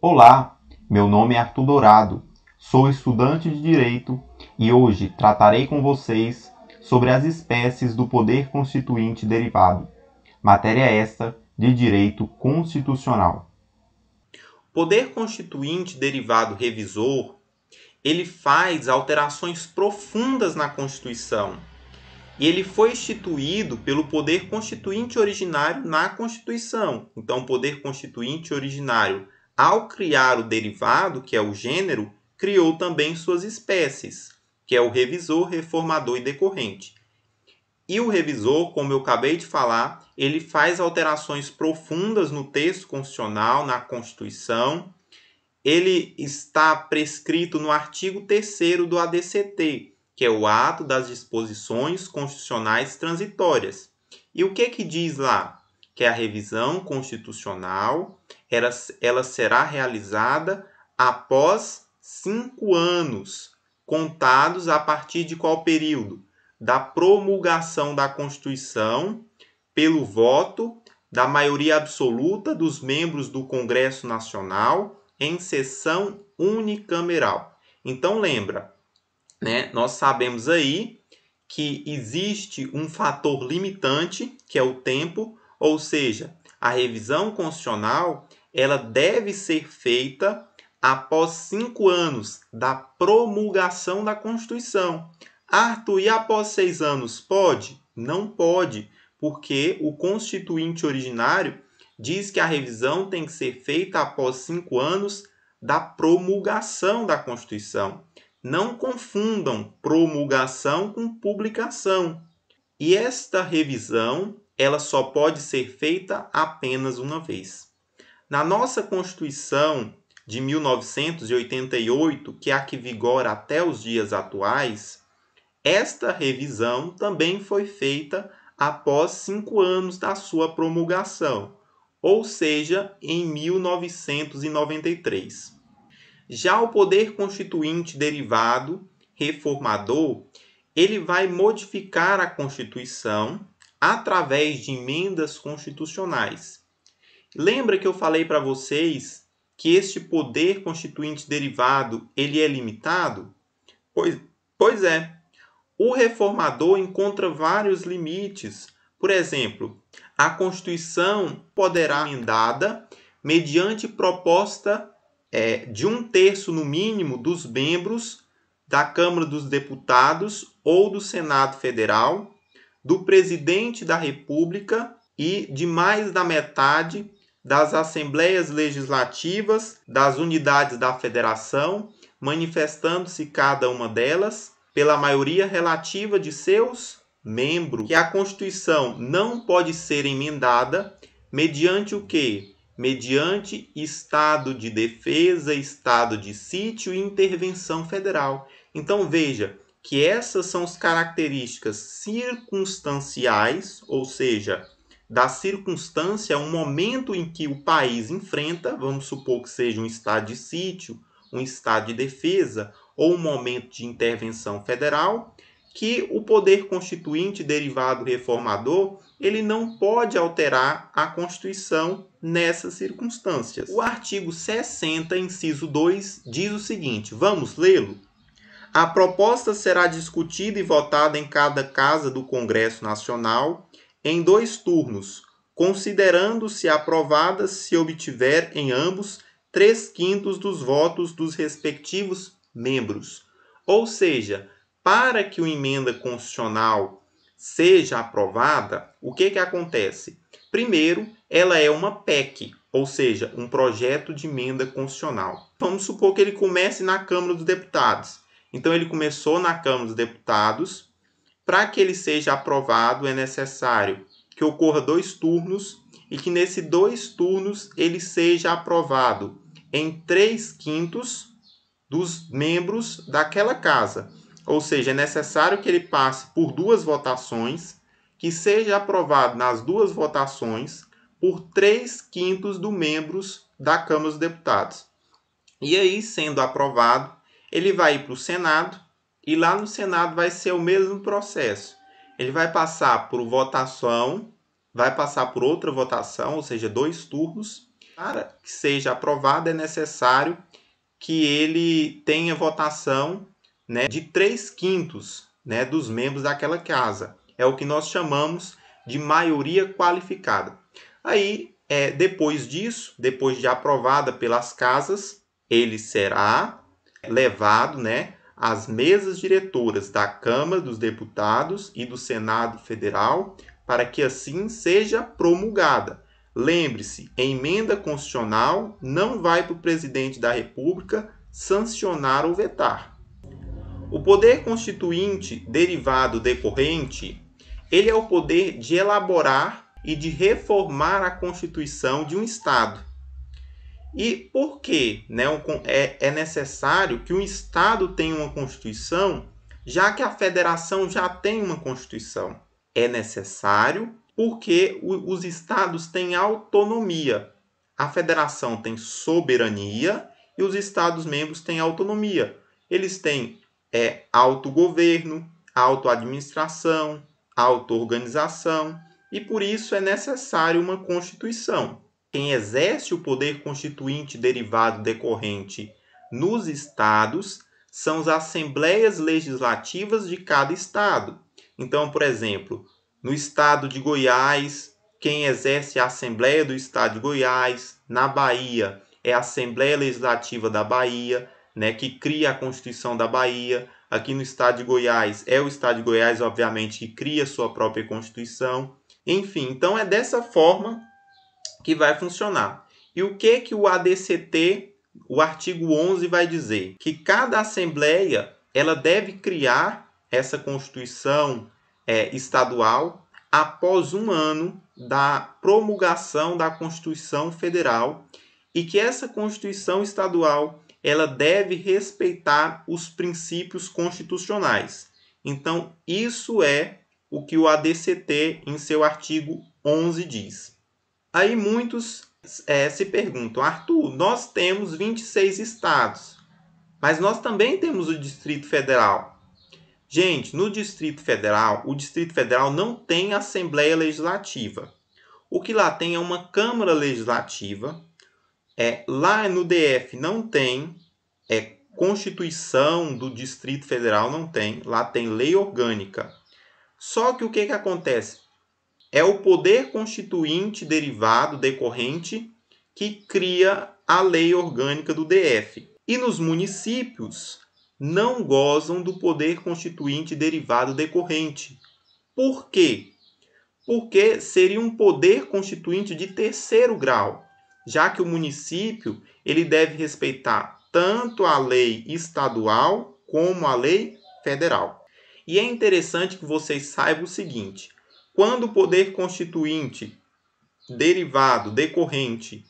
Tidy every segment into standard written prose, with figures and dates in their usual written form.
Olá, meu nome é Arthur Dourado, sou estudante de Direito e hoje tratarei com vocês sobre as espécies do poder constituinte derivado, matéria esta de Direito Constitucional. O poder constituinte derivado revisor, ele faz alterações profundas na Constituição. E ele foi instituído pelo poder constituinte originário na Constituição. Então, o poder constituinte originário, ao criar o derivado, que é o gênero, criou também suas espécies, que é o revisor, reformador e decorrente. E o revisor, como eu acabei de falar, ele faz alterações profundas no texto constitucional, na Constituição. Ele está prescrito no artigo 3º do ADCT, que é o Ato das Disposições Constitucionais Transitórias. E o que diz lá? Que a revisão constitucional ela será realizada após 5 anos, contados a partir de qual período? Da promulgação da Constituição pelo voto da maioria absoluta dos membros do Congresso Nacional em sessão unicameral. Então lembra, nós sabemos aí que existe um fator limitante, que é o tempo, ou seja, a revisão constitucional ela deve ser feita após 5 anos da promulgação da Constituição. Arthur, e após 6 anos pode? Não pode, porque o constituinte originário diz que a revisão tem que ser feita após 5 anos da promulgação da Constituição. Não confundam promulgação com publicação. E esta revisão, ela só pode ser feita apenas uma vez. Na nossa Constituição de 1988, que é a que vigora até os dias atuais, esta revisão também foi feita após 5 anos da sua promulgação, ou seja, em 1993. Já o poder constituinte derivado reformador, ele vai modificar a Constituição através de emendas constitucionais. Lembra que eu falei para vocês que este poder constituinte derivado, ele é limitado? Pois é. O reformador encontra vários limites. Por exemplo, a Constituição poderá ser emendada mediante proposta de 1/3 no mínimo dos membros da Câmara dos Deputados ou do Senado Federal, do Presidente da República e de mais da metade das Assembleias Legislativas das unidades da Federação, manifestando-se cada uma delas pela maioria relativa de seus membros. Que a Constituição não pode ser emendada mediante o quê? Mediante estado de defesa, estado de sítio e intervenção federal. Então veja que essas são as características circunstanciais, ou seja, da circunstância, um momento em que o país enfrenta, vamos supor que seja um estado de sítio, um estado de defesa ou um momento de intervenção federal, que o poder constituinte derivado reformador ele não pode alterar a Constituição nessas circunstâncias. O artigo 60, inciso 2, diz o seguinte, vamos lê-lo? A proposta será discutida e votada em cada casa do Congresso Nacional em 2 turnos, considerando-se aprovada se obtiver em ambos 3/5 dos votos dos respectivos membros. Ou seja, para que uma emenda constitucional seja aprovada, o que acontece? Primeiro, ela é uma PEC, ou seja, um projeto de emenda constitucional. Vamos supor que ele comece na Câmara dos Deputados. Então, ele começou na Câmara dos Deputados. Para que ele seja aprovado, é necessário que ocorra 2 turnos e que nesses 2 turnos ele seja aprovado em 3/5 dos membros daquela casa. Ou seja, é necessário que ele passe por 2 votações, que seja aprovado nas 2 votações por 3/5 dos membros da Câmara dos Deputados. E aí, sendo aprovado, ele vai ir para o Senado, e lá no Senado vai ser o mesmo processo. Ele vai passar por votação, vai passar por outra votação, ou seja, 2 turnos, Para que seja aprovado, é necessário que ele tenha votação, né, de 3/5, né, dos membros daquela casa. É o que nós chamamos de maioria qualificada. Aí, depois disso, depois de aprovada pelas casas, ele será levado, né, às mesas diretoras da Câmara dos Deputados e do Senado Federal, para que assim seja promulgada. Lembre-se, emenda constitucional não vai para o presidente da República sancionar ou vetar. O poder constituinte derivado decorrente, ele é o poder de elaborar e de reformar a Constituição de um Estado. E por que, né, é necessário que um Estado tenha uma Constituição, já que a Federação já tem uma Constituição? É necessário porque os estados têm autonomia. A federação tem soberania e os estados-membros têm autonomia. Eles têm autogoverno, autoadministração, auto-organização e por isso é necessário uma Constituição. Quem exerce o poder constituinte derivado decorrente nos estados são as assembleias legislativas de cada estado. Então, por exemplo, no estado de Goiás, quem exerce a Assembleia do Estado de Goiás, na Bahia é a Assembleia Legislativa da Bahia, né, que cria a Constituição da Bahia. Aqui no estado de Goiás é o estado de Goiás, obviamente, que cria sua própria Constituição. Enfim, então é dessa forma que vai funcionar. E o que o ADCT, o artigo 11, vai dizer? Que cada Assembleia ela deve criar essa Constituição estadual após 1 ano da promulgação da Constituição Federal e que essa Constituição estadual ela deve respeitar os princípios constitucionais. Então, isso é o que o ADCT, em seu artigo 11, diz. Aí muitos se perguntam, Arthur, nós temos 26 estados, mas nós também temos o Distrito Federal. Gente, no Distrito Federal, o Distrito Federal não tem Assembleia Legislativa. O que lá tem é uma Câmara Legislativa. Lá no DF não tem Constituição do Distrito Federal, não tem. Lá tem lei orgânica. Só que o que acontece? É o poder constituinte derivado, decorrente, que cria a lei orgânica do DF. E nos municípios não gozam do poder constituinte derivado decorrente. Por quê? Porque seria um poder constituinte de terceiro grau, já que o município ele deve respeitar tanto a lei estadual como a lei federal. E é interessante que vocês saibam o seguinte: quando o poder constituinte derivado, decorrente,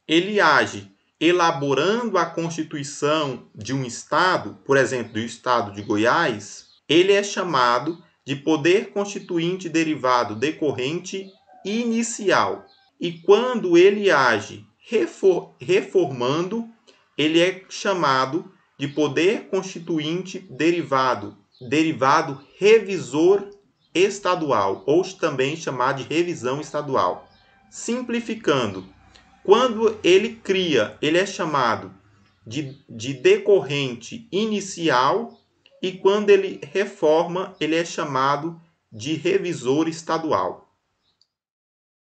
ele age elaborando a Constituição de um estado, por exemplo, do estado de Goiás, ele é chamado de poder constituinte derivado decorrente inicial. E quando ele age reformando, ele é chamado de poder constituinte derivado revisor estadual, ou também chamado de revisão estadual. Simplificando, quando ele cria, ele é chamado de decorrente inicial e quando ele reforma, ele é chamado de revisor estadual.